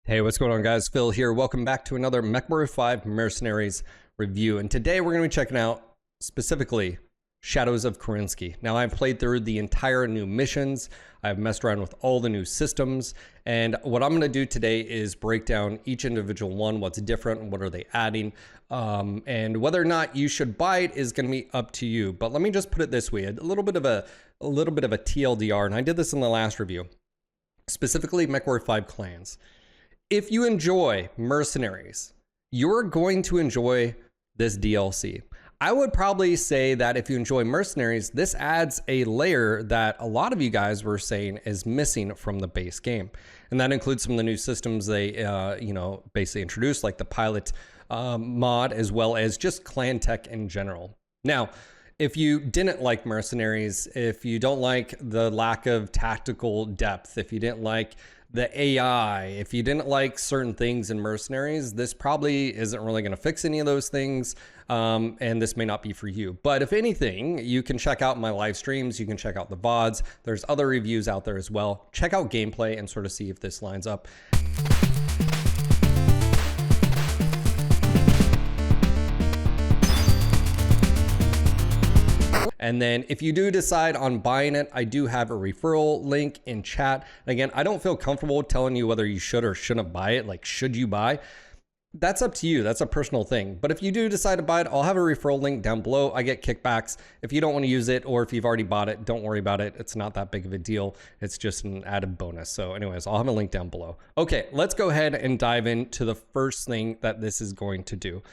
Hey, what's going on, guys? Phil here. Welcome back to another Mechwarrior 5 Mercenaries review. And today we're going to be checking out specifically Shadows of Kerensky. Now, I've played through the entire new missions. I've messed around with all the new systems. And what I'm going to do today is break down each individual one, what's different, what are they adding, and whether or not you should buy it is going to be up to you. But let me just put it this way: a little bit of a TLDR, and I did this in the last review, specifically Mechwarrior 5 clans. If you enjoy Mercenaries, you're going to enjoy this DLC. I would probably say that if you enjoy Mercenaries, this adds a layer that a lot of you guys were saying is missing from the base game. And that includes some of the new systems they, basically introduced, like the pilot mod, as well as just clan tech in general. Now, if you didn't like Mercenaries, if you don't like the lack of tactical depth, if you didn't like the AI, if you didn't like certain things in Mercenaries, this probably isn't really going to fix any of those things, and this may not be for you. But if anything, you can check out my live streams, you can check out the VODs, there's other reviews out there as well. Check out gameplay and sort of see if this lines up. And then if you do decide on buying it, I do have a referral link in chat. Again, I don't feel comfortable telling you whether you should or shouldn't buy it. Like, should you buy? That's up to you. That's a personal thing. But if you do decide to buy it, I'll have a referral link down below. I get kickbacks. If you don't want to use it, or if you've already bought it, don't worry about it. It's not that big of a deal. It's just an added bonus. So anyways, I'll have a link down below. Okay, let's go ahead and dive into the first thing that this is going to do.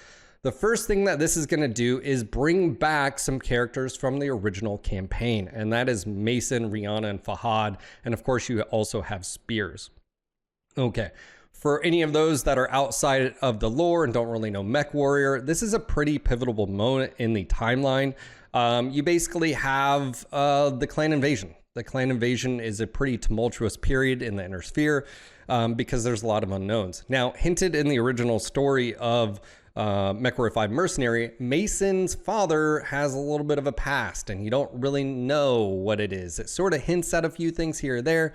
The first thing that this is going to do is bring back some characters from the original campaign, and that is Mason, Rihanna, and Fahad, and of course you also have Spears. Okay, for any of those that are outside of the lore and don't really know Mechwarrior, this is a pretty pivotal moment in the timeline. You basically have the clan invasion. The clan invasion is a pretty tumultuous period in the Inner Sphere because there's a lot of unknowns. Now, hinted in the original story of Mechwarrior 5 Mercenary, Mason's father has a little bit of a past and you don't really know what it is. It sort of hints at a few things here or there.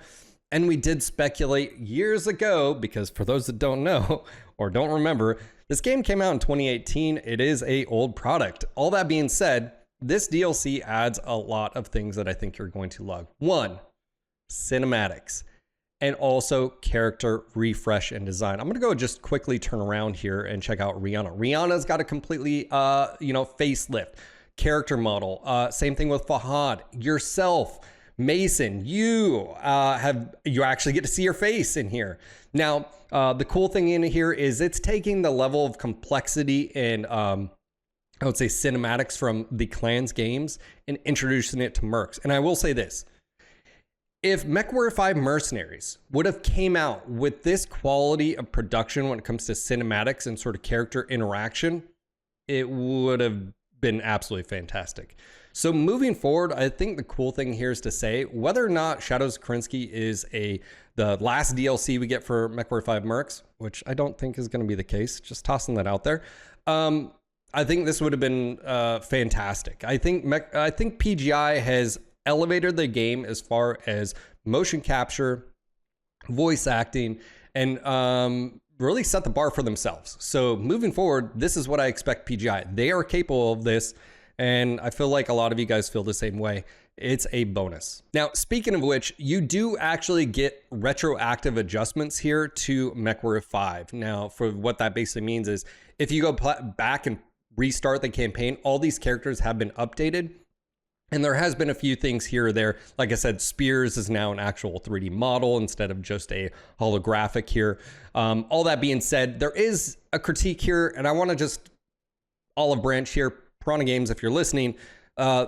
And we did speculate years ago, because for those that don't know or don't remember, this game came out in 2018. It is an old product. All that being said, this DLC adds a lot of things that I think you're going to love. One, cinematics. And also character refresh and design. I'm gonna go just quickly turn around here and check out Rihanna. Rihanna's got a completely, facelift, character model. Same thing with Fahad, yourself, Mason. You actually get to see your face in here. Now, the cool thing in here is it's taking the level of complexity and I would say cinematics from the clans games and introducing it to Mercs. And I will say this. If Mechwarrior 5 Mercenaries would have came out with this quality of production when it comes to cinematics and sort of character interaction, it would have been absolutely fantastic. So moving forward, I think the cool thing here is to say whether or not Shadows of Kerensky is the last DLC we get for Mechwarrior 5 Mercs, which I don't think is going to be the case, just tossing that out there. I think this would have been fantastic. I think PGI has elevated the game as far as motion capture, voice acting, and really set the bar for themselves. So moving forward, this is what I expect PGI. They are capable of this, and I feel like a lot of you guys feel the same way. It's a bonus. Now, speaking of which, you do actually get retroactive adjustments here to Mechwarrior 5. Now, for what that basically means is if you go back and restart the campaign, all these characters have been updated. And there has been a few things here or there. Like I said, Spears is now an actual 3D model instead of just a holographic here. All that being said, there is a critique here, and I want to just olive branch here. Piranha Games, if you're listening,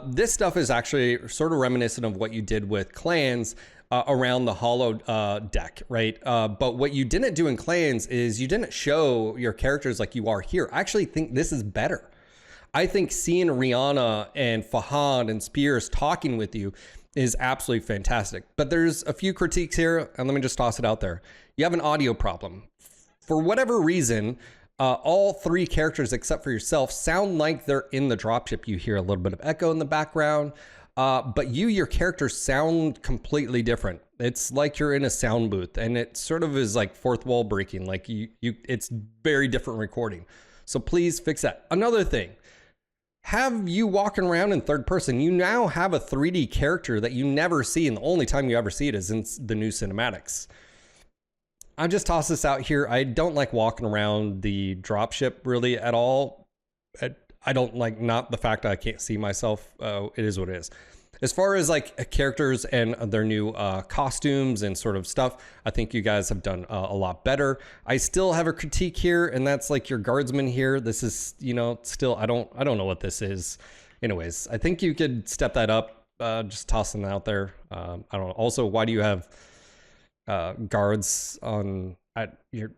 this stuff is actually sort of reminiscent of what you did with clans around the holo deck, right? But what you didn't do in clans is you didn't show your characters like you are here. I actually think this is better. I think seeing Rihanna and Fahad and Spears talking with you is absolutely fantastic. But there's a few critiques here, and let me just toss it out there. You have an audio problem. For whatever reason, all three characters except for yourself sound like they're in the dropship. You hear a little bit of echo in the background. But your characters sound completely different. It's like you're in a sound booth, and it sort of is like fourth wall breaking. Like it's very different recording. So please fix that. Another thing, have you walking around in third person. You now have a 3D character that you never see, and the only time you ever see it is in the new cinematics. I just toss this out here. I don't like walking around the dropship really at all. I don't like, not the fact that I can't see myself. It is what it is. As far as like characters and their new costumes and sort of stuff, I think you guys have done a lot better. I still have a critique here, and that's like your guardsman here. This is, you know, still, I don't know what this is. Anyways, I think you could step that up. Just tossing it out there. I don't know. Also, why do you have guards on if you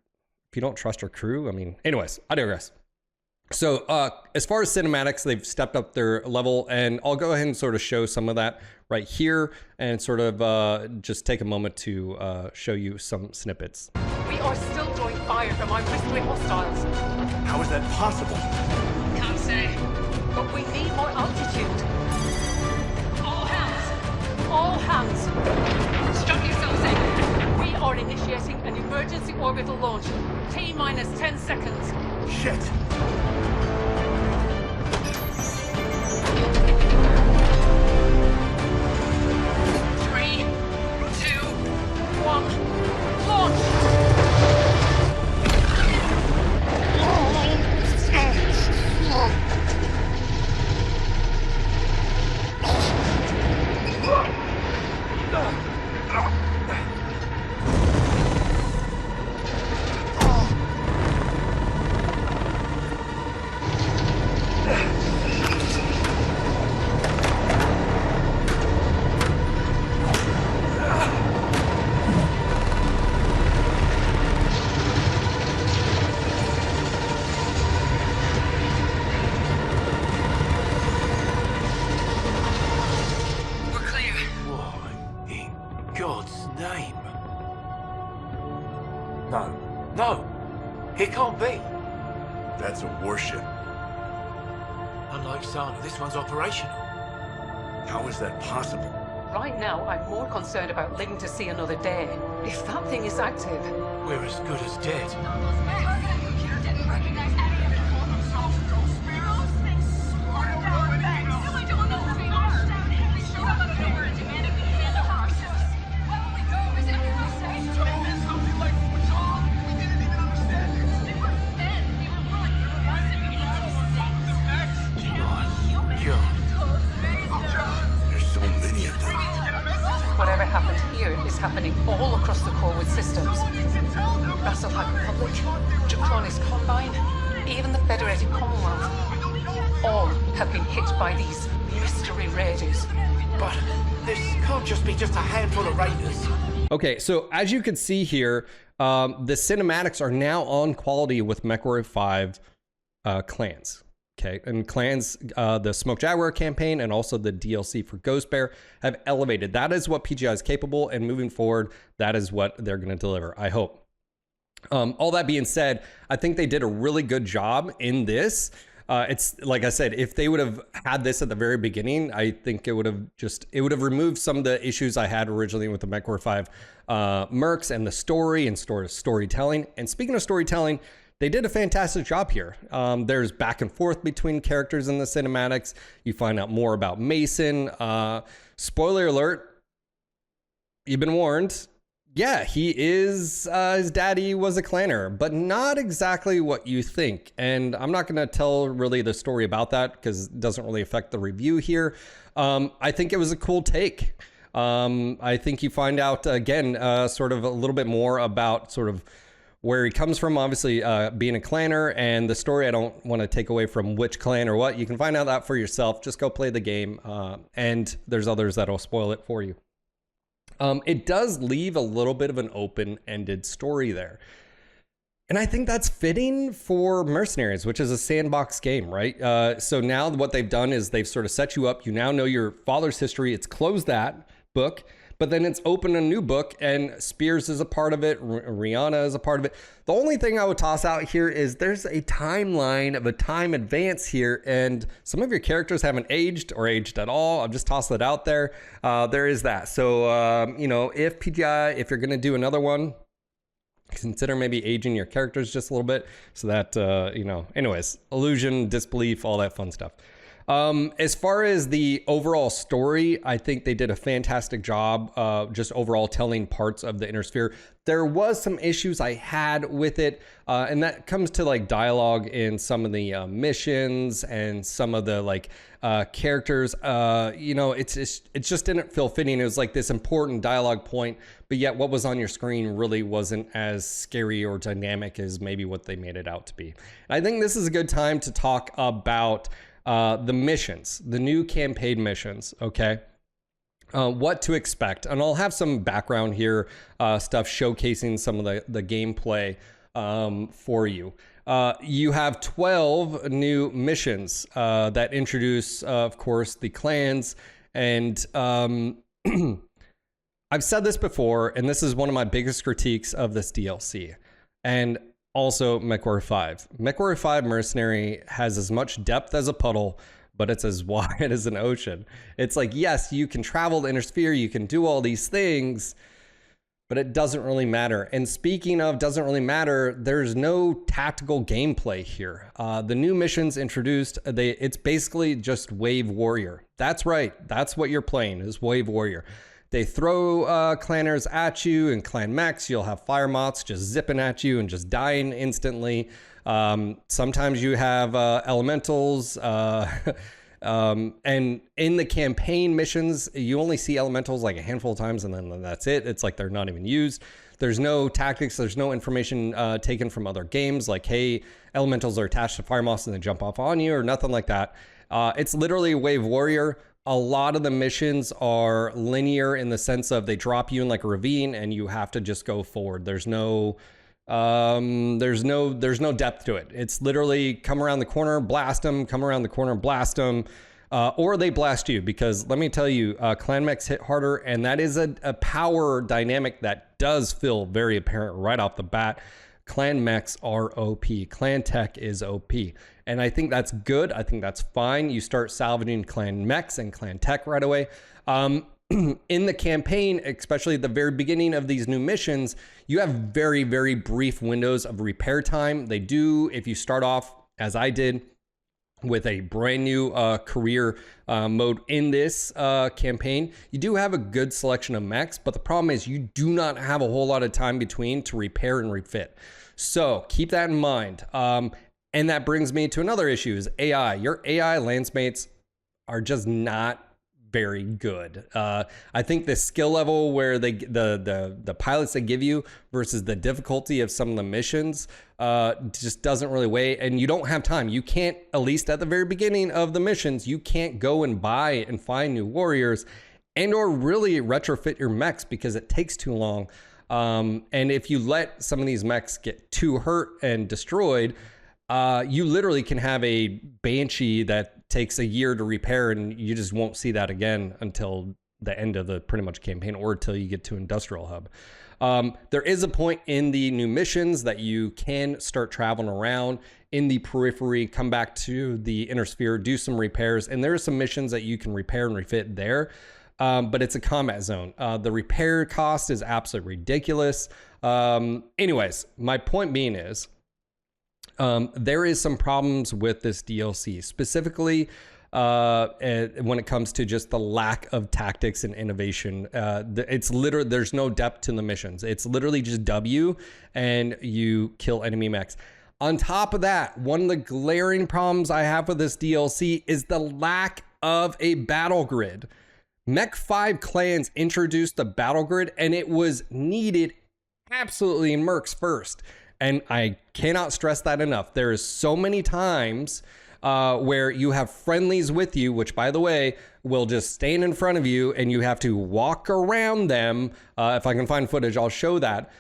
don't trust your crew? I mean, anyways, I digress. So as far as cinematics, they've stepped up their level, and I'll go ahead and sort of show some of that right here and sort of just take a moment to show you some snippets. We are still drawing fire from our pursuing hostiles. How is that possible? Can't say. But we need more altitude. All hands. Strap yourselves in. We are initiating an emergency orbital launch. T-minus 10 seconds. Shit! Three, two, one, launch! It can't be. That's a warship. Unlike Sana, this one's operational. How is that possible? Right now, I'm more concerned about living to see another day. If that thing is active... We're as good as dead. Didn't recognize any of it. We don't know who they are. They showed up out of nowhere and demanded we handle ourselves. Where will we go? Is everyone safe? Something like John. We didn't even understand it. They were men. They were willing to us and we need to save the Mech. There's so many of them. Whatever happened here is happening all across the Corwood systems. Rasselhack Republic, Draconis Combine, even the Federated Commonwealth. All have been hit by these mystery raiders. But this can't just be just a handful of raiders. Okay, so as you can see here, the cinematics are now on quality with Mechwarrior 5 clans. Okay, and clans, the Smoke Jaguar campaign and also the DLC for Ghost Bear have elevated. That is what PGI is capable, and moving forward, that is what they're going to deliver, I hope. All that being said, I think they did a really good job in this. It's like I said, if they would have had this at the very beginning, I think it would have removed some of the issues I had originally with the Mechwarrior 5 mercs and the story and storytelling. And speaking of storytelling, they did a fantastic job here. There's back and forth between characters in the cinematics. You find out more about Mason. Spoiler alert, you've been warned. Yeah, he is, his daddy was a clanner, but not exactly what you think. And I'm not going to tell really the story about that because it doesn't really affect the review here. I think it was a cool take. I think you find out, again, sort of a little bit more about sort of where he comes from, obviously being a clanner, and the story. I don't want to take away from which clan or what. You can find out that for yourself. Just go play the game, and there's others that'll spoil it for you. It does leave a little bit of an open-ended story there. And I think that's fitting for Mercenaries, which is a sandbox game, right? So now what they've done is they've sort of set you up. You now know your father's history. It's closed that book. but then it's open a new book and Spears is a part of it. Rihanna is a part of it. The only thing I would toss out here is there's a timeline of a time advance here, and some of your characters haven't aged or aged at all. I'll just toss that out there. There is that. So, you know, if PGI, if you're going to do another one, consider maybe aging your characters just a little bit so that, you know, anyways, illusion, disbelief, all that fun stuff. As far as the overall story, I think they did a fantastic job just overall telling parts of the Inner Sphere. There was some issues I had with it, and that comes to like dialogue in some of the missions and some of the like characters. You know, it just didn't feel fitting. It was like this important dialogue point, but yet what was on your screen really wasn't as scary or dynamic as maybe what they made it out to be. And I think this is a good time to talk about the missions, the new campaign missions, okay? What to expect. And I'll have some background here, stuff showcasing some of the gameplay for you. You have 12 new missions that introduce, of course, the clans. And I've said this before, and this is one of my biggest critiques of this DLC. And also Mechwarrior 5. Mechwarrior 5 Mercenary has as much depth as a puddle, but it's as wide as an ocean. It's like, yes, you can travel the Inner Sphere, you can do all these things, but it doesn't really matter. And speaking of doesn't really matter, there's no tactical gameplay here. The new missions introduced, it's basically just Wave Warrior. That's right, that's what you're playing, is Wave Warrior. They throw clanners at you and clan mechs. You'll have fire moths just zipping at you and just dying instantly. Sometimes you have elementals. And in the campaign missions, you only see elementals like a handful of times and then that's it. It's like they're not even used. There's no tactics. There's no information taken from other games like, hey, elementals are attached to fire moths and they jump off on you or nothing like that. It's literally Wave Warrior. A lot of the missions are linear in the sense of they drop you in like a ravine and you have to just go forward. There's no depth to it. It's literally come around the corner, blast them, come around the corner, blast them, or they blast you, because let me tell you, clan mechs hit harder, and that is a power dynamic that does feel very apparent right off the bat. Clan mechs are OP. Clan tech is OP. And I think that's good. I think that's fine. You start salvaging clan mechs and clan tech right away. In the campaign, especially at the very beginning of these new missions, you have very, very brief windows of repair time. They do, if you start off, as I did, with a brand new career mode in this campaign, you do have a good selection of mechs, but the problem is you do not have a whole lot of time between to repair and refit. So keep that in mind. And that brings me to another issue, is AI. Your AI lancemates are just not very good. I think the skill level where the pilots they give you versus the difficulty of some of the missions just doesn't really weigh, and you don't have time. You can't, at least at the very beginning of the missions, you can't go and buy and find new warriors and or really retrofit your mechs because it takes too long. And if you let some of these mechs get too hurt and destroyed, you literally can have a Banshee that takes a year to repair, and you just won't see that again until the end of the pretty much campaign or until you get to Industrial Hub. There is a point in the new missions that you can start traveling around in the periphery, come back to the Inner Sphere, do some repairs, and there are some missions that you can repair and refit there. But it's a combat zone. The repair cost is absolutely ridiculous. Anyways, my point being is, there is some problems with this DLC, specifically when it comes to just the lack of tactics and innovation. It's literally, there's no depth to the missions. It's literally just W and you kill enemy mechs. On top of that, one of the glaring problems I have with this DLC is the lack of a battle grid. Mech 5 clans introduced the battle grid, and it was needed absolutely in Mercs first. And I cannot stress that enough. There is so many times where you have friendlies with you, which, by the way, will just stand in front of you and you have to walk around them. If I can find footage, I'll show that.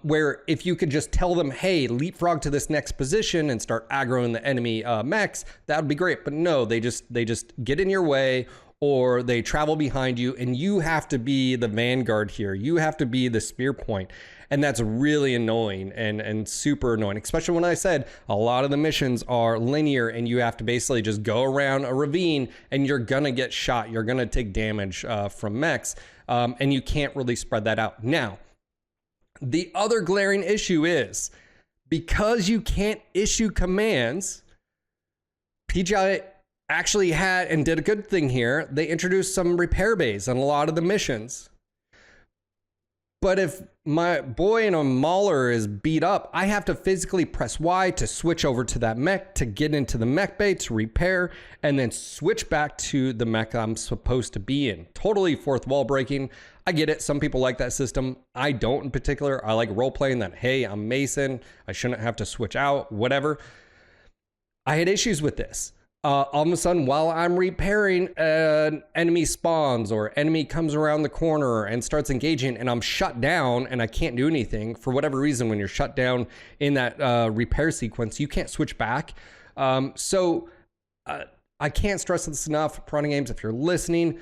Where if you could just tell them, hey, leapfrog to this next position and start aggroing the enemy mechs, that would be great. But no, they just get in your way, or they travel behind you, and you have to be the vanguard here. You have to be the spear point. And that's really annoying and super annoying, especially when I said a lot of the missions are linear and you have to basically just go around a ravine and you're going to get shot. You're going to take damage from mechs, and you can't really spread that out. Now, the other glaring issue is because you can't issue commands, PGI actually had and did a good thing here. They introduced some repair bays on a lot of the missions. But if my boy in a mauler is beat up, I have to physically press Y to switch over to that mech to get into the mech bay to repair and then switch back to the mech I'm supposed to be in. Totally fourth wall breaking. I get it. Some people like that system. I don't in particular. I like role playing that, hey, I'm Mason. I shouldn't have to switch out, whatever. I had issues with this. All of a sudden, while I'm repairing, an enemy spawns or enemy comes around the corner and starts engaging, and I'm shut down and I can't do anything for whatever reason. When you're shut down in that repair sequence, you can't switch back. So I can't stress this enough. Piranha Games, if you're listening,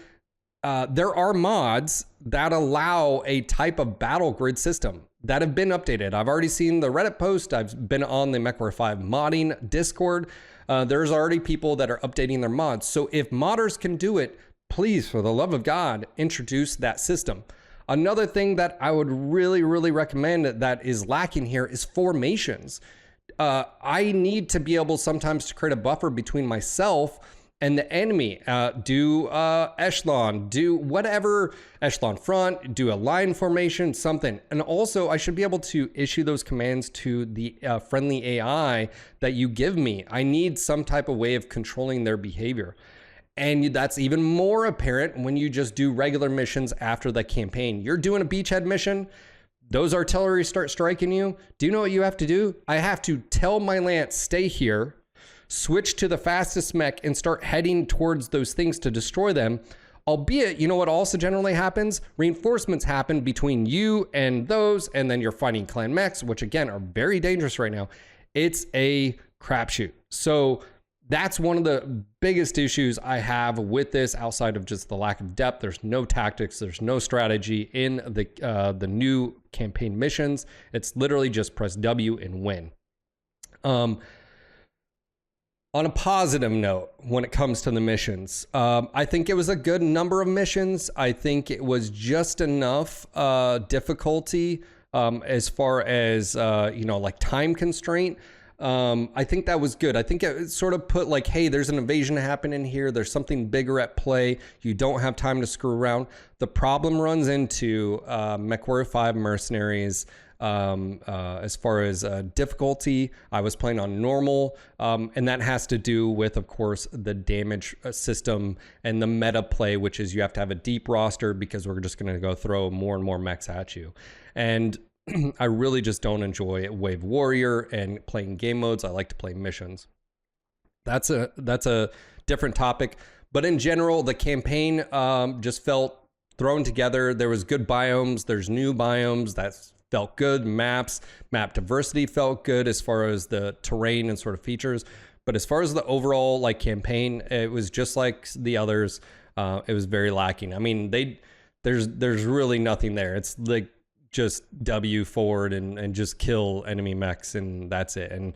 there are mods that allow a type of battle grid system that have been updated. I've already seen the Reddit post. I've been on the Mechwarrior 5 modding Discord. There's already people that are updating their mods. So if modders can do it, please, for the love of God, introduce that system. Another thing that I would really, really recommend that is lacking here is formations. I need to be able sometimes to create a buffer between myself and the enemy. Do echelon, do whatever, echelon front, do a line formation, something. And also I should be able to issue those commands to the friendly AI that you give me. I need some type of way of controlling their behavior. And that's even more apparent when you just do regular missions after the campaign. You're doing a beachhead mission, those artillery start striking you. Do you know what you have to do? I have to tell my lance, stay here, switch to the fastest mech and start heading towards those things to destroy them. Albeit, you know what also generally happens? Reinforcements happen between you and those, and then you're fighting clan mechs, which again are very dangerous right now. It's a crapshoot. So that's one of the biggest issues I have with this, outside of just the lack of depth. There's no tactics, there's no strategy in the new campaign missions. It's literally just press W and win. On a positive note, when it comes to the missions, I think it was a good number of missions. I think it was just enough difficulty as far as, like time constraint. I think that was good. I think it sort of put like, hey, there's an invasion happening here. There's something bigger at play. You don't have time to screw around. The problem runs into Mechwarrior 5 Mercenaries. As far as difficulty, I was playing on normal, and that has to do with, of course, the damage system and the meta play, which is you have to have a deep roster because we're just going to go throw more and more mechs at you. And I really just don't enjoy Wave Warrior and playing game modes. I like to play missions. That's a different topic, but in general, the campaign just felt thrown together. There was good biomes. There's new biomes that's felt good. Map diversity felt good as far as the terrain and sort of features. But as far as the overall like campaign, it was just like the others. It was very lacking. I mean, there's really nothing there. It's like just W forward and just kill enemy mechs, and that's it. And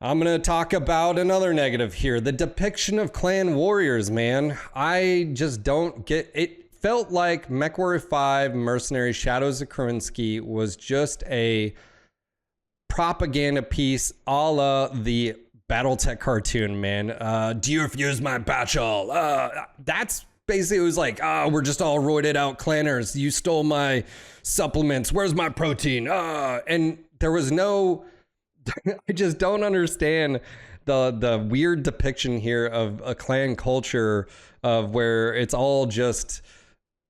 I'm going to talk about another negative here. The depiction of clan warriors, man. I just don't get it. Felt like Mechwarrior 5 Mercenaries Shadows of Kerensky was just a propaganda piece a la the Battletech cartoon, man. Do you refuse my battle? That's basically, it was like, we're just all roided out clanners. You stole my supplements. Where's my protein? And there was no, I just don't understand the weird depiction here of a clan culture of where it's all just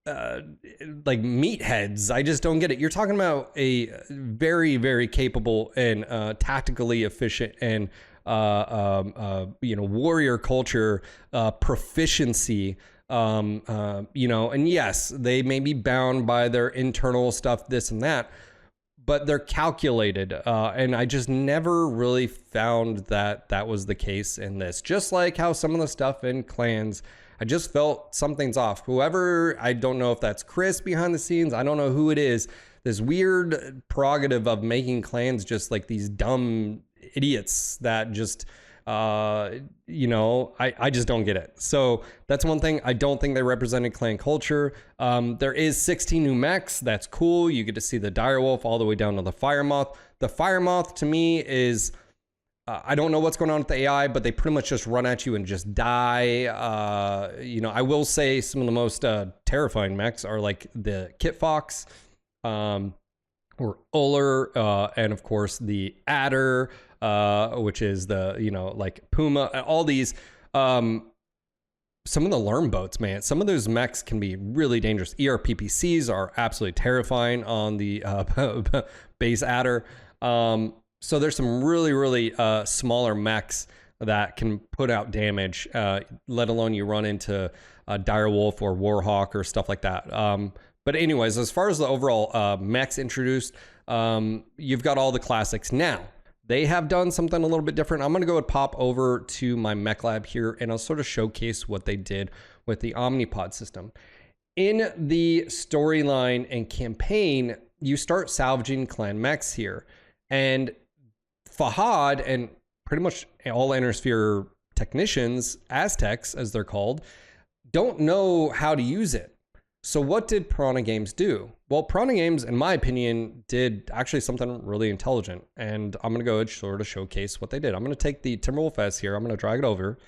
like meatheads. I just don't get it. You're talking about a very, very capable and tactically efficient and warrior culture proficiency. And yes, they may be bound by their internal stuff, this and that, but they're calculated. And I just never really found that was the case in this. Just like how some of the stuff in clans I just felt something's off. Whoever, I don't know if that's Chris behind the scenes, I don't know who it is, this weird prerogative of making clans just like these dumb idiots that just, you know, I just don't get it. So that's one thing. I don't think they represented clan culture. There is 16 new mechs. That's cool. You get to see the direwolf all the way down to the firemoth. The firemoth to me is, I don't know what's going on with the AI, but they pretty much just run at you and just die. You know, I will say some of the most terrifying mechs are like the Kit Fox, or Uller, and of course the Adder, which is the, you know, like Puma, all these, some of the Lerm boats, man, some of those mechs can be really dangerous. ERPPCs are absolutely terrifying on the base Adder. So there's some really smaller mechs that can put out damage, let alone you run into a Direwolf or Warhawk or stuff like that. But anyways, as far as the overall mechs introduced, you've got all the classics. Now, they have done something a little bit different. I'm going to go and pop over to my mech lab here, and I'll sort of showcase what they did with the Omnipod system. In the storyline and campaign, you start salvaging clan mechs here. And Fahad and pretty much all Innersphere technicians, Aztecs as they're called, don't know how to use it. So what did Piranha Games do? Well, Piranha Games, in my opinion, did actually something really intelligent. And I'm going to go and sort of showcase what they did. I'm going to take the Timberwolf S here. I'm going to drag it over.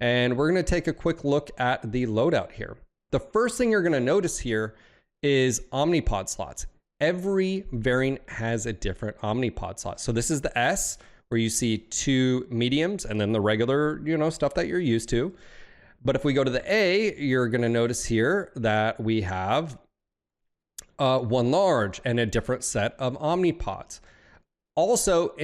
And we're going to take a quick look at the loadout here. The first thing you're going to notice here is Omnipod slots. Every variant has a different Omnipod slot. So this is the S, where you see 2 mediums and then the regular, you know, stuff that you're used to. But if we go to the A, you're going to notice here that we have 1 large and a different set of Omnipods. Also,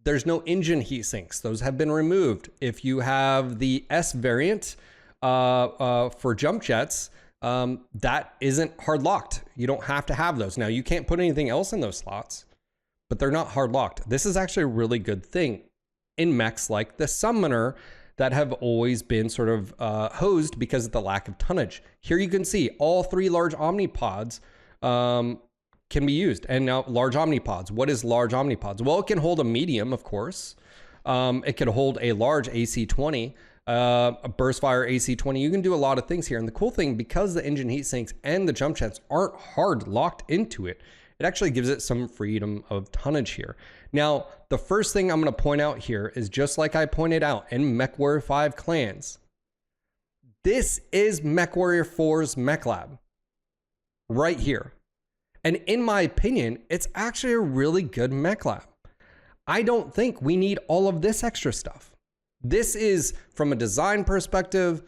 there's no engine heat sinks. Those have been removed. If you have the S variant for jump jets, that isn't hard locked. You don't have to have those. Now, you can't put anything else in those slots, but they're not hard locked. This is actually a really good thing in mechs like the Summoner that have always been sort of hosed because of the lack of tonnage. Here you can see all 3 large Omnipods can be used. And now large Omnipods. What is large Omnipods? Well, it can hold a medium, of course. It can hold a large AC-20, a burst fire AC-20. You can do a lot of things here. And the cool thing, because the engine heat sinks and the jump jets aren't hard locked into it, it actually gives it some freedom of tonnage here. Now, the first thing I'm going to point out here is, just like I pointed out in Mechwarrior 5 clans, this is Mechwarrior 4's mech lab right here. And in my opinion, it's actually a really good mech lab. I don't think we need all of this extra stuff. This is, from a design perspective,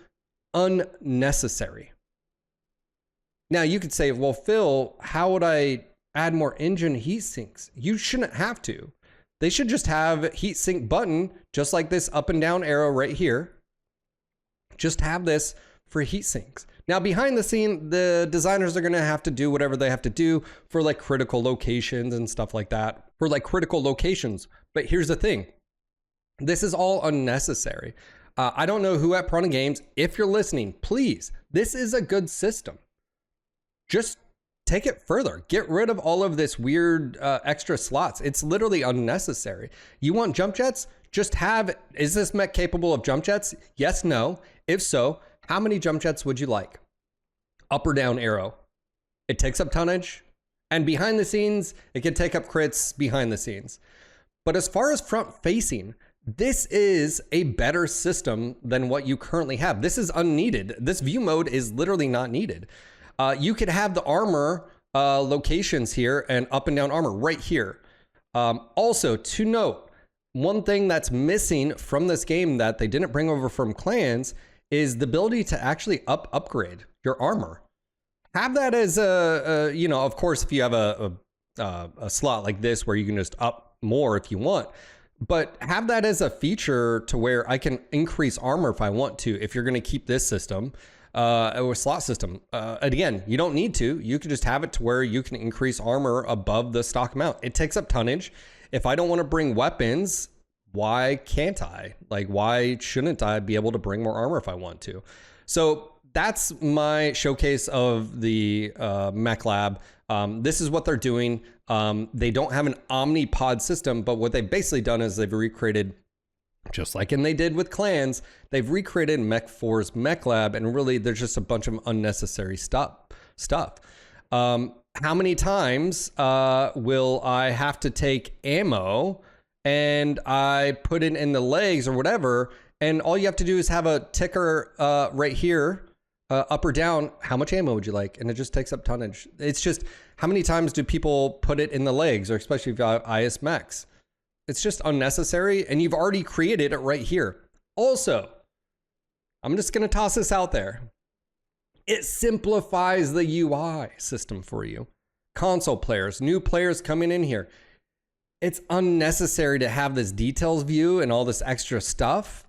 unnecessary. Now, you could say, well, Phil, how would I add more engine heat sinks? You shouldn't have to. They should just have heat sink button, just like this up and down arrow right here. Just have this for heat sinks. Now, behind the scene, the designers are going to have to do whatever they have to do for like critical locations and stuff like that, for like critical locations. But here's the thing. This is all unnecessary. I don't know who at Piranha Games, if you're listening, please, this is a good system. Just take it further. Get rid of all of this weird extra slots. It's literally unnecessary. You want jump jets? Just have, is this mech capable of jump jets? Yes, no. If so, how many jump jets would you like? Up or down arrow. It takes up tonnage. And behind the scenes, it can take up crits behind the scenes. But as far as front facing, this is a better system than what you currently have. This is unneeded. This view mode is literally not needed. You could have the armor locations here and up and down armor right here. Also, to note, one thing that's missing from this game that they didn't bring over from clans is the ability to actually upgrade your armor. Have that as a you know, of course, if you have a slot like this where you can just up more if you want, but have that as a feature to where I can increase armor if I want to, if you're going to keep this system. Or slot system. Again, you don't need to. You can just have it to where you can increase armor above the stock amount. It takes up tonnage. If I don't want to bring weapons, why can't I? Like, why shouldn't I be able to bring more armor if I want to? So that's my showcase of the Mech Lab. This is what they're doing. They don't have an omnipod system, but what they've basically done is they've recreated, just like they did with clans, they've recreated Mech 4's Mech Lab, and really there's just a bunch of unnecessary stuff. How many times will I have to take ammo and I put it in the legs or whatever, and all you have to do is have a ticker right here, up or down, how much ammo would you like? And it just takes up tonnage. It's just, how many times do people put it in the legs, or especially if you have IS mechs? It's just unnecessary, and you've already created it right here. Also, I'm just gonna toss this out there. It simplifies the UI system for you. Console players, new players coming in here. It's unnecessary to have this details view and all this extra stuff.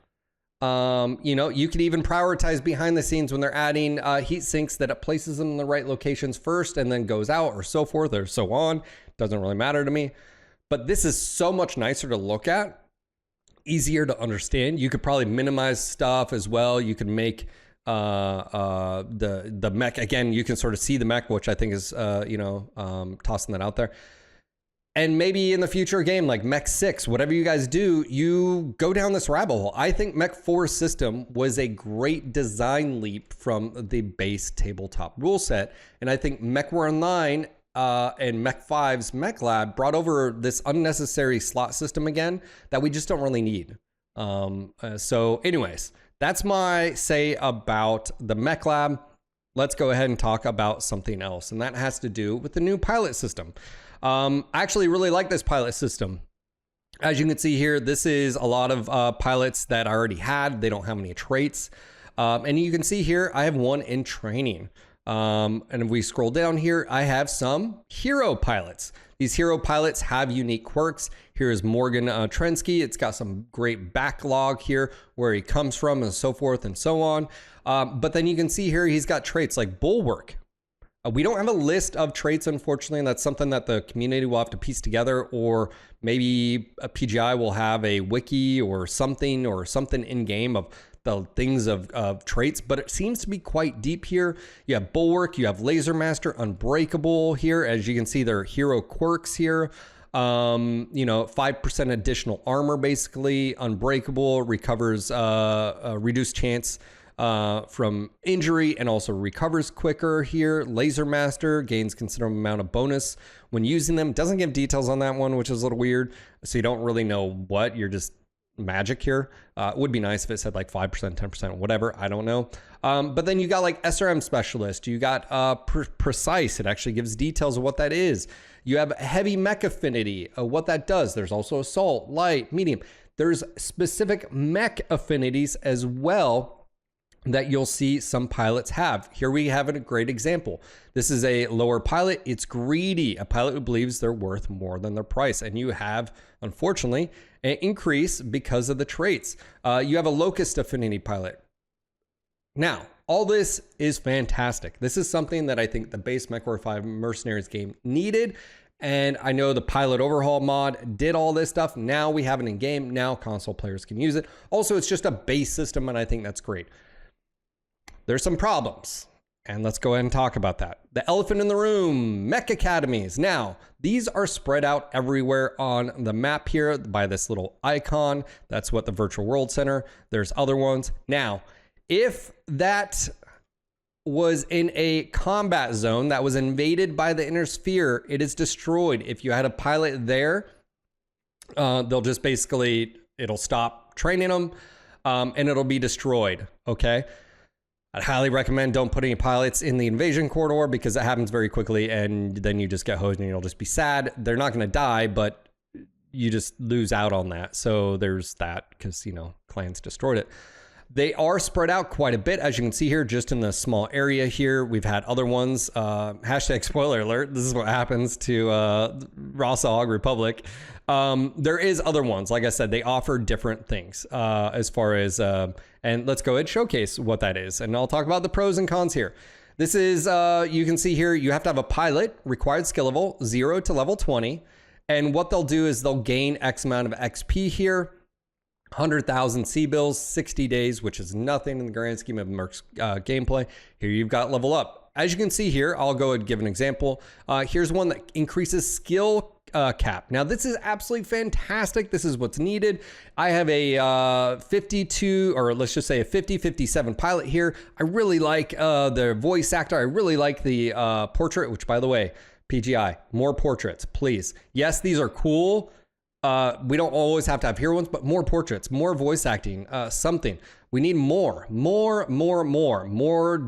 You know, you can even prioritize behind the scenes when they're adding heat sinks, that it places them in the right locations first and then goes out, or so forth or so on. Doesn't really matter to me. But this is so much nicer to look at, easier to understand. You could probably minimize stuff as well. You can make the mech, again, you can sort of see the mech, which I think is, tossing that out there. And maybe in the future game, like Mech 6, whatever you guys do, you go down this rabbit hole. I think Mech 4's system was a great design leap from the base tabletop rule set. And I think Mechwarrior Online and Mech 5's Mech Lab brought over this unnecessary slot system again that we just don't really need. So anyways, that's my say about the Mech Lab. Let's go ahead and talk about something else. And that has to do with the new pilot system. I actually really like this pilot system. As you can see here, this is a lot of pilots that I already had. They don't have any traits. And you can see here, I have one in training. And if we scroll down here, I have some hero pilots. These hero pilots have unique quirks. Here's Morgan Kerensky. It's got some great backlog here, where he comes from and so forth and so on. But then you can see here, he's got traits like Bulwark. We don't have a list of traits, unfortunately, and that's something that the community will have to piece together, or maybe a PGI will have a wiki or something in game of the things of traits, but it seems to be quite deep here. You have Bulwark, you have Laser Master, Unbreakable here. As you can see, there are hero quirks here. 5% additional armor, basically. Unbreakable recovers a reduced chance from injury and also recovers quicker here. Laser Master gains considerable amount of bonus when using them. Doesn't give details on that one, which is a little weird. So you don't really know what, you're just magic here. It would be nice if it said like 5%, 10%, whatever. I don't know. But then you got like SRM Specialist. You got Precise. It actually gives details of what that is. You have Heavy Mech Affinity, what that does. There's also Assault, Light, Medium. There's specific mech affinities as well that you'll see some pilots have. Here we have a great example. This is a lower pilot. It's greedy, a pilot who believes they're worth more than their price. And you have, unfortunately, an increase because of the traits. You have a Locust Affinity pilot. Now, all this is fantastic. This is something that I think the base Mechwarrior 5 Mercenaries game needed. And I know the pilot overhaul mod did all this stuff. Now we have it in game. Now console players can use it. Also, it's just a base system, and I think that's great. There's some problems, and let's go ahead and talk about that. The elephant in the room, Mech Academies. Now, these are spread out everywhere on the map here by this little icon. That's what the Virtual World Center. There's other ones. Now, if that was in a combat zone that was invaded by the inner sphere, it is destroyed. If you had a pilot there, they'll just basically, it'll stop training them, and it'll be destroyed, okay? I'd highly recommend don't put any pilots in the invasion corridor, because it happens very quickly and then you just get hosed and you'll just be sad. They're not going to die, but you just lose out on that. So there's that, because, clans destroyed it. They are spread out quite a bit, as you can see here, just in the small area here. We've had other ones. Hashtag spoiler alert. This is what happens to Rossog Republic. There is other ones. Like I said, they offer different things as far as, and let's go ahead and showcase what that is. And I'll talk about the pros and cons here. This is, you can see here, you have to have a pilot, required skill level, 0 to level 20. And what they'll do is they'll gain X amount of XP here. 100,000 C-bills, 60 days, which is nothing in the grand scheme of Merc's gameplay. Here you've got level up. As you can see here, I'll go and give an example. Here's one that increases skill cap. Now this is absolutely fantastic. This is what's needed. I have a 52, or let's just say a 50-57 pilot here. I really like the voice actor. I really like the portrait, which by the way, PGI, more portraits, please. Yes, these are cool. We don't always have to have hero ones, but more portraits, more voice acting, something. We need more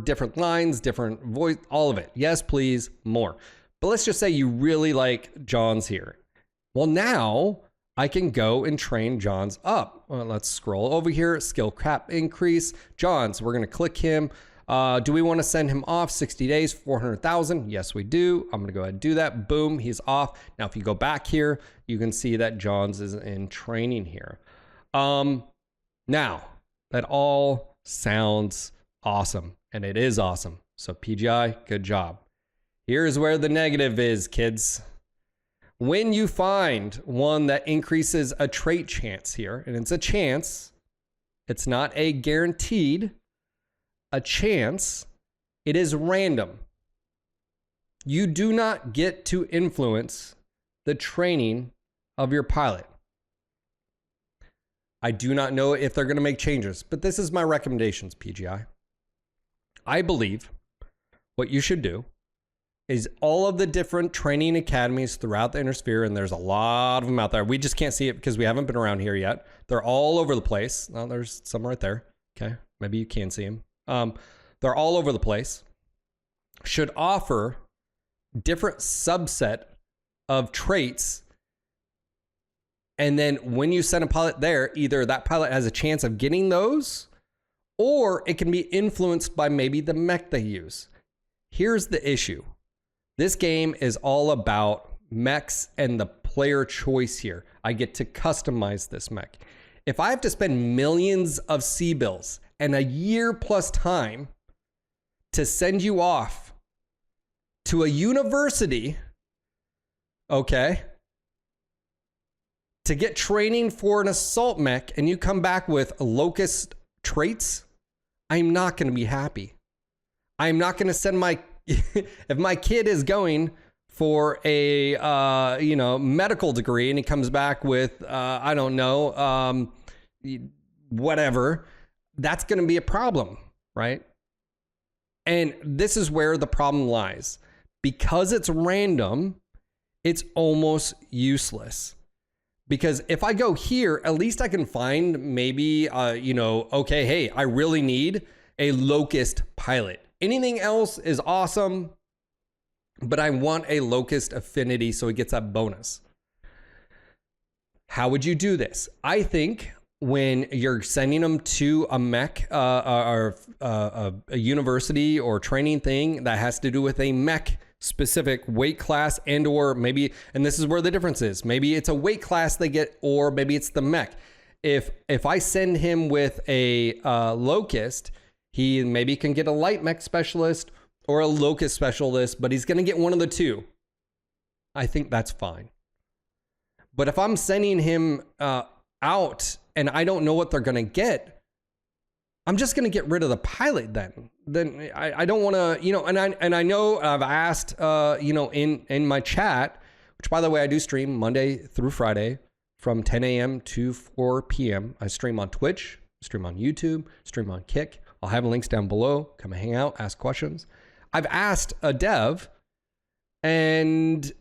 different lines, different voice, all of it. Yes, please, more. But let's just say you really like John's here. Well, now I can go and train John's up. Well, let's scroll over here, skill cap increase. John's, we're gonna click him. Do we want to send him off 60 days, 400,000? Yes, we do. I'm going to go ahead and do that. Boom, he's off. Now, if you go back here, you can see that John's is in training here. Now, that all sounds awesome, and it is awesome. So PGI, good job. Here's where the negative is, kids. When you find one that increases a trait chance here, and it's a chance, it's not a guaranteed, a chance, it is random. You do not get to influence the training of your pilot. I do not know if they're going to make changes, but this is my recommendations, PGI. I believe what you should do is all of the different training academies throughout the Inner Sphere, and there's a lot of them out there. We just can't see it because we haven't been around here yet. They're all over the place. Oh, there's some right there. Okay, maybe you can see them. They're all over the place, should offer different subset of traits. And then when you send a pilot there, either that pilot has a chance of getting those, or it can be influenced by maybe the mech they use. Here's the issue. This game is all about mechs and the player choice here. I get to customize this mech. If I have to spend millions of C-bills and a year plus time to send you off to a university, okay, to get training for an assault mech, and you come back with locust traits, I'm not going to be happy. I'm not going to send my, if my kid is going for a, medical degree and he comes back with, I don't know, whatever, that's going to be a problem, right? And this is where the problem lies. Because it's random, it's almost useless. Because if I go here, at least I can find maybe, okay, hey, I really need a locust pilot. Anything else is awesome, but I want a locust affinity so it gets that bonus. How would you do this? I think when you're sending them to a mech or a university or training thing that has to do with a mech specific weight class, and or maybe, and this is where the difference is, maybe it's a weight class they get, or maybe it's the mech. If I send him with a locust, he maybe can get a light mech specialist or a locust specialist, but he's going to get one of the two. I think that's fine. But if I'm sending him out and I don't know what they're going to get, I'm just going to get rid of the pilot then. Then I don't want to, and I know I've asked, in my chat, which by the way, I do stream Monday through Friday from 10 a.m. to 4 p.m. I stream on Twitch, stream on YouTube, stream on Kick. I'll have links down below. Come and hang out, ask questions. I've asked a dev and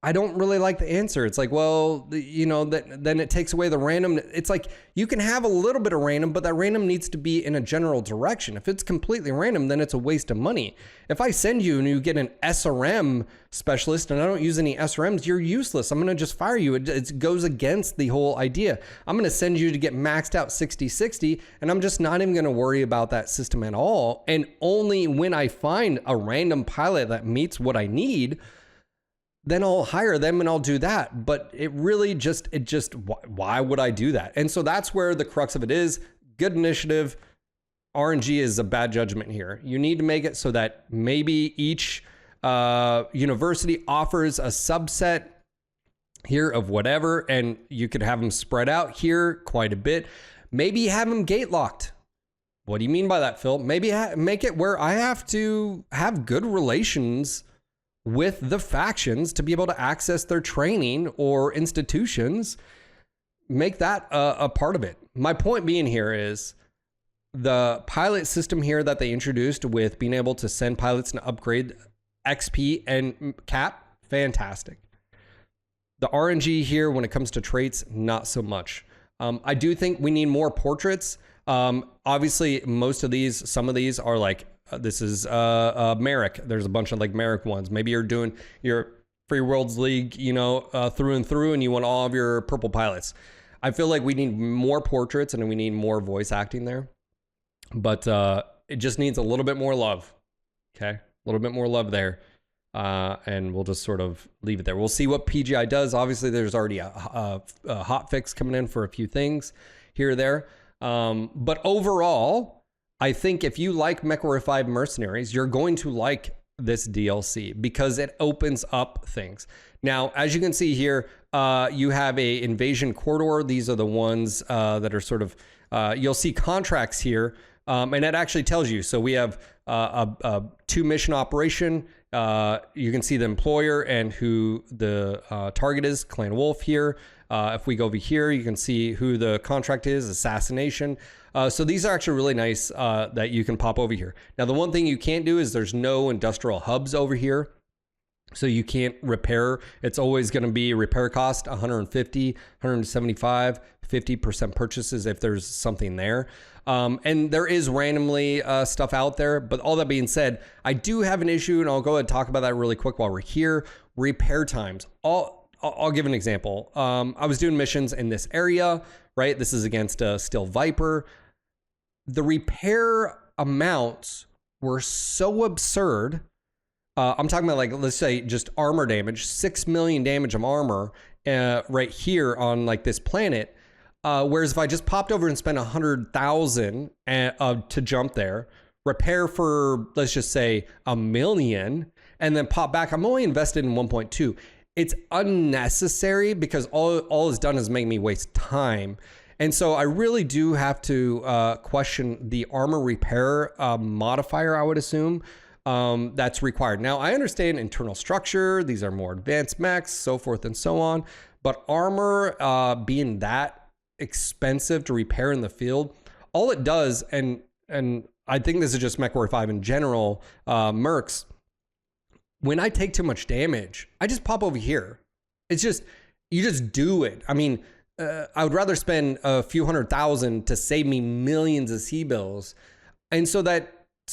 I don't really like the answer. It's like, well, then it takes away the random. It's like you can have a little bit of random, but that random needs to be in a general direction. If it's completely random, then it's a waste of money. If I send you and you get an SRM specialist and I don't use any SRMs, you're useless. I'm going to just fire you. It goes against the whole idea. I'm going to send you to get maxed out 60-60, and I'm just not even going to worry about that system at all. And only when I find a random pilot that meets what I need, then I'll hire them and I'll do that. But it really why would I do that? And so that's where the crux of it is. Good initiative. RNG is a bad judgment here. You need to make it so that maybe each university offers a subset here of whatever, and you could have them spread out here quite a bit. Maybe have them gate locked. What do you mean by that, Phil? Maybe make it where I have to have good relations with the factions to be able to access their training or institutions. Make that a part of it. My point being here is the pilot system here that they introduced with being able to send pilots and upgrade XP and cap, fantastic. The RNG here, when it comes to traits, not so much. I do think we need more portraits. Obviously, some of these are like, this is Merrick. There's a bunch of like Merrick ones. Maybe you're doing your Free Worlds League, through and through, and you want all of your purple pilots. I feel like we need more portraits and we need more voice acting there. But it just needs a little bit more love. Okay? A little bit more love there. And we'll just sort of leave it there. We'll see what PGI does. Obviously, there's already a hot fix coming in for a few things here or there. But overall, I think if you like Mechwarrior 5 Mercenaries, you're going to like this DLC because it opens up things. Now, as you can see here, you have a invasion corridor. These are the ones that are sort of, you'll see contracts here, and it actually tells you. So we have a 2-mission operation. You can see the employer and who the target is, Clan Wolf here. If we go over here, you can see who the contract is, assassination. So these are actually really nice that you can pop over here. Now, the one thing you can't do is there's no industrial hubs over here. So you can't repair. It's always going to be repair cost 150, 175, 50% purchases if there's something there. And there is randomly stuff out there. But all that being said, I do have an issue, and I'll go ahead and talk about that really quick while we're here. Repair times. I'll give an example. I was doing missions in this area, right? This is against a Steel Viper. The repair amounts were so absurd. I'm talking about, like, let's say just armor damage, 6 million damage of armor right here on like this planet. Whereas if I just popped over and spent 100,000 to jump there, repair for, let's just say, 1 million, and then pop back, I'm only invested in 1.2. It's unnecessary because all it's done is make me waste time. And so I really do have to question the armor repair modifier, I would assume, that's required. Now, I understand internal structure. These are more advanced mechs, so forth and so on. But armor being that expensive to repair in the field, all it does, and I think this is just Mechwarrior 5 in general, mercs, when I take too much damage, I just pop over here. It's just, you just do it. I mean, I would rather spend a few 100,000 to save me millions of C-bills. And so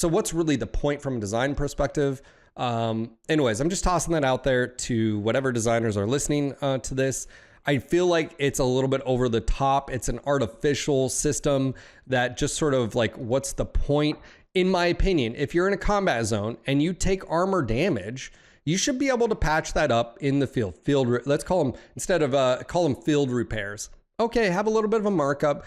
what's really the point from a design perspective? Anyways, I'm just tossing that out there to whatever designers are listening to this. I feel like it's a little bit over the top. It's an artificial system that just sort of like, what's the point? In my opinion, if you're in a combat zone and you take armor damage, you should be able to patch that up in the field. Let's call them, instead of call them field repairs. Okay, have a little bit of a markup,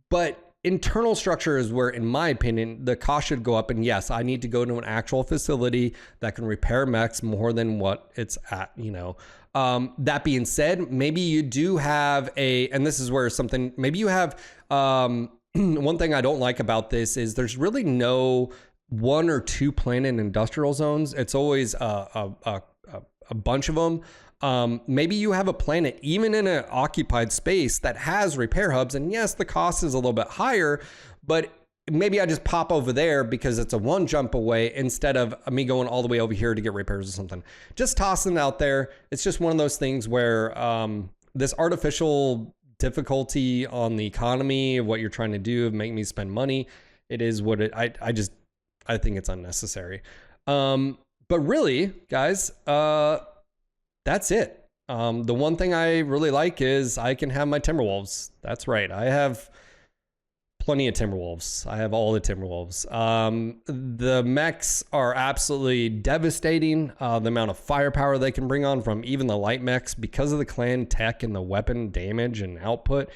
but internal structure is where, in my opinion, the cost should go up. And yes, I need to go to an actual facility that can repair mechs more than what it's at, That being said, maybe you do have and this is where maybe you have, one thing I don't like about this is there's really no 1 or 2 planet industrial zones. It's always a bunch of them. Maybe you have a planet, even in an occupied space, that has repair hubs. And yes, the cost is a little bit higher, but maybe I just pop over there because it's a 1 jump away instead of me going all the way over here to get repairs or something. Just tossing it out there. It's just one of those things where this artificial difficulty on the economy of what you're trying to do, make me spend money. It is what I think it's unnecessary. But really, guys, that's it. The one thing I really like is I can have my Timberwolves. That's right. I have plenty of Timberwolves. I have all the Timberwolves. The mechs are absolutely devastating. The amount of firepower they can bring on from even the light mechs because of the clan tech and the weapon damage and output.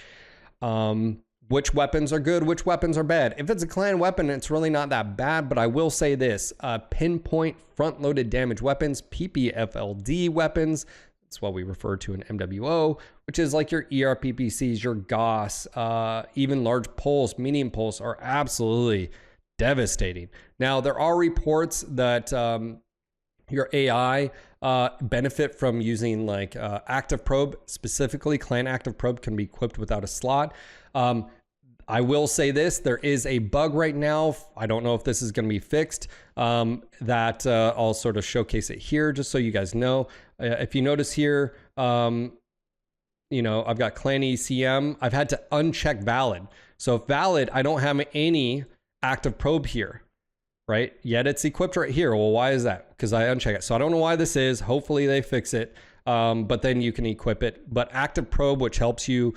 Which weapons are good, which weapons are bad. If it's a clan weapon, it's really not that bad, but I will say this, pinpoint front-loaded damage weapons, PPFLD weapons, It's what we refer to in MWO, which is like your ERPPCs, your GOS, even large pulse, medium pulse are absolutely devastating. Now, there are reports that your AI benefit from using like active probe, specifically clan active probe can be equipped without a slot. I will say this, there is a bug right now. I don't know if this is going to be fixed, that I'll sort of showcase it here just so you guys know. If you notice here, you know, I've got clan ECM. I've had to uncheck valid. So if valid, I don't have any active probe here, right? Yet it's equipped right here. Well, why is that? Because I uncheck it. So I don't know why this is. Hopefully they fix it. But then you can equip it. But active probe, which helps you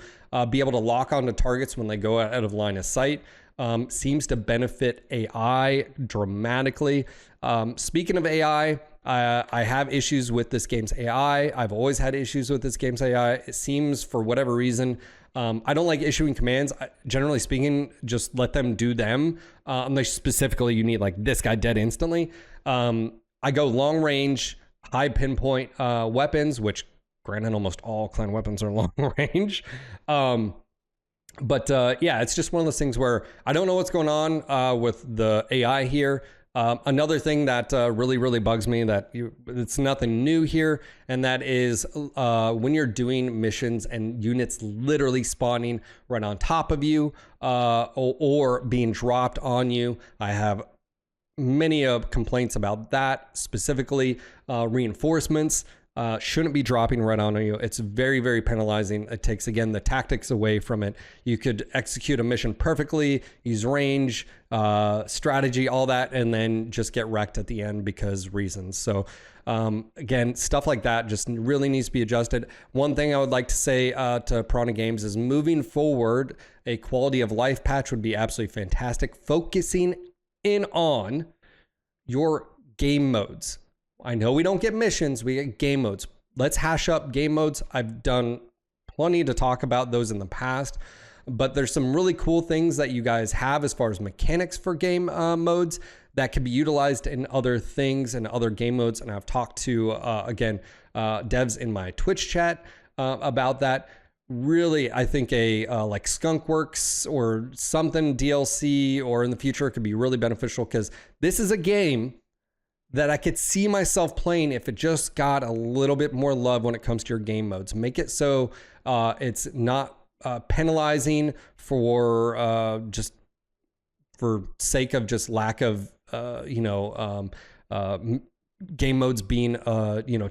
be able to lock onto targets when they go out of line of sight, seems to benefit AI dramatically. Speaking of AI, I have issues with this game's AI. I've always had issues with this game's AI. It seems, for whatever reason, I don't like issuing commands. Generally speaking, just let them do them. Unless specifically you need like this guy dead instantly. I go long range, high pinpoint weapons, which granted almost all clan weapons are long range. But yeah, it's just one of those things where I don't know what's going on with the AI here. Another thing that really bugs me, it's nothing new here, and that is when you're doing missions and units literally spawning right on top of you or being dropped on you. I have many complaints about that, specifically reinforcements. Shouldn't be dropping right on you. It's very penalizing. It takes, again, the tactics away from it. You could execute a mission perfectly, use range, strategy, all that, and then just get wrecked at the end because reasons. So again, stuff like that just really needs to be adjusted. One thing I would like to say to Piranha Games is, moving forward, a quality of life patch would be absolutely fantastic, focusing in on your game modes. I know we don't get missions, we get game modes. Let's hash up game modes. I've done plenty to talk about those in the past, but there's some really cool things that you guys have as far as mechanics for game modes that can be utilized in other things and other game modes. And I've talked to, again, devs in my Twitch chat about that. Really, I think a like Skunkworks or something DLC or in the future could be really beneficial, because this is a game that I could see myself playing if it just got a little bit more love when it comes to your game modes. Make it so it's not penalizing for just for sake of just lack of game modes being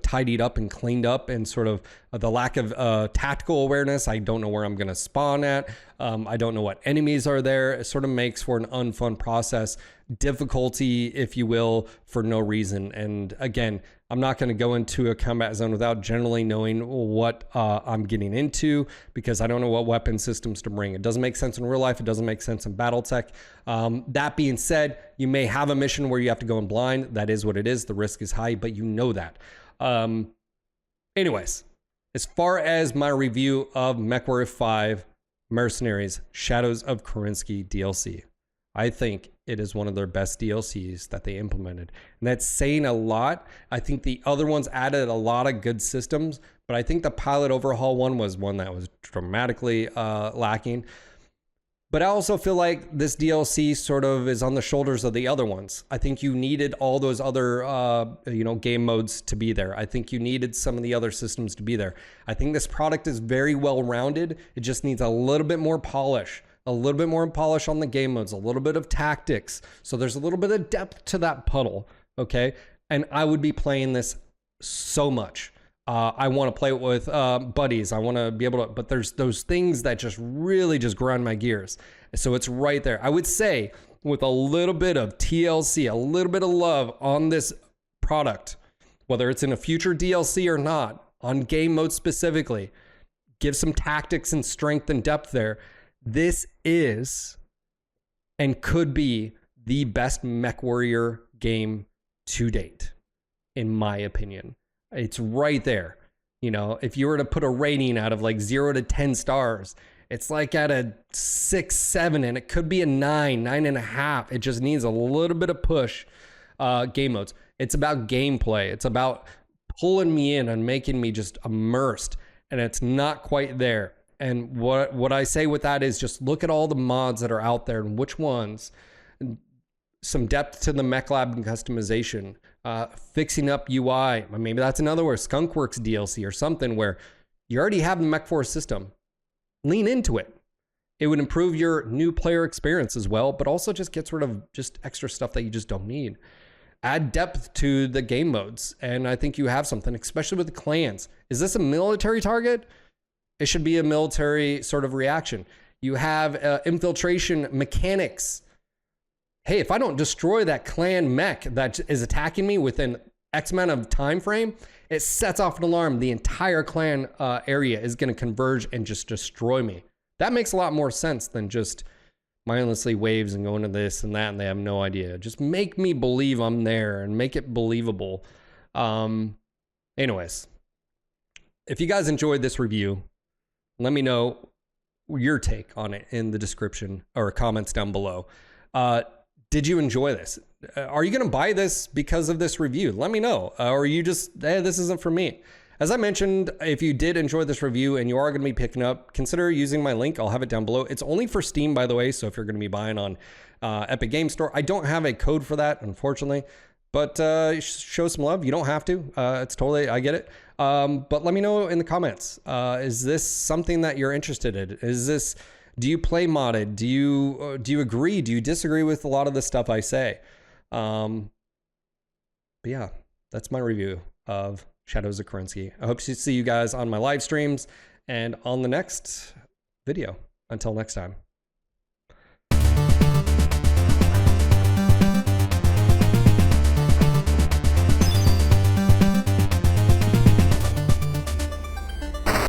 tidied up and cleaned up, and sort of the lack of tactical awareness. I don't know where I'm going to spawn at. I don't know what enemies are there. It sort of makes for an unfun process, difficulty, if you will, for no reason. And again, I'm not going to go into a combat zone without generally knowing what I'm getting into, because I don't know what weapon systems to bring. It doesn't make sense in real life. It doesn't make sense in Battletech. That being said, you may have a mission where you have to go in blind. That is what it is. The risk is high, but you know that. Anyways, as far as my review of Mechwarrior 5 Mercenaries Shadows of Kerensky DLC, I think it is one of their best DLCs that they implemented. And that's saying a lot. I think the other ones added a lot of good systems, but I think the pilot overhaul one was one that was dramatically lacking. But I also feel like this DLC sort of is on the shoulders of the other ones. I think you needed all those other game modes to be there. I think you needed some of the other systems to be there. I think this product is very well rounded. It just needs a little bit more polish. A little bit more polish on the game modes, a little bit of tactics. So there's a little bit of depth to that puddle, okay? And I would be playing this so much. I want to play it with buddies. I want to be able to, but there's those things that just really just grind my gears. So it's right there. I would say with a little bit of TLC, a little bit of love on this product, whether it's in a future DLC or not, on game mode specifically, give some tactics and strength and depth there. This is and could be the best Mechwarrior game to date, in my opinion. It's right there. You know, if you were to put a rating out of like 0 to 10 stars, it's like at a 6, 7, and it could be a 9, 9.5. It just needs a little bit of push. Game modes. It's about gameplay. It's about pulling me in and making me just immersed, and it's not quite there. And what I say with that is just look at all the mods that are out there and which ones, some depth to the mech lab and customization, fixing up UI. Maybe that's another where Skunkworks DLC or something where you already have the Mech4 system. Lean into it. It would improve your new player experience as well, but also just gets rid of just extra stuff that you just don't need. Add depth to the game modes, and I think you have something, especially with the clans. Is this a military target? It should be a military sort of reaction. You have infiltration mechanics. Hey, if I don't destroy that clan mech that is attacking me within X amount of time frame, it sets off an alarm. The entire clan area is going to converge and just destroy me. That makes a lot more sense than just mindlessly waves and going to this and that, and they have no idea. Just make me believe I'm there and make it believable. Anyways, if you guys enjoyed this review, let me know your take on it in the description or comments down below. Did you enjoy this? Are you going to buy this because of this review? Let me know. Or are you just, hey, this isn't for me? As I mentioned, if you did enjoy this review and you are going to be picking up, consider using my link. I'll have it down below. It's only for Steam, by the way. So if you're going to be buying on Epic Game Store, I don't have a code for that, unfortunately. But show some love. You don't have to. It's totally, I get it. But let me know in the comments. Is this something that you're interested in? Is this, do you play modded? Do you agree? Do you disagree with a lot of the stuff I say? But yeah, that's my review of Shadows of Kerensky. I hope to see you guys on my live streams and on the next video. Until next time.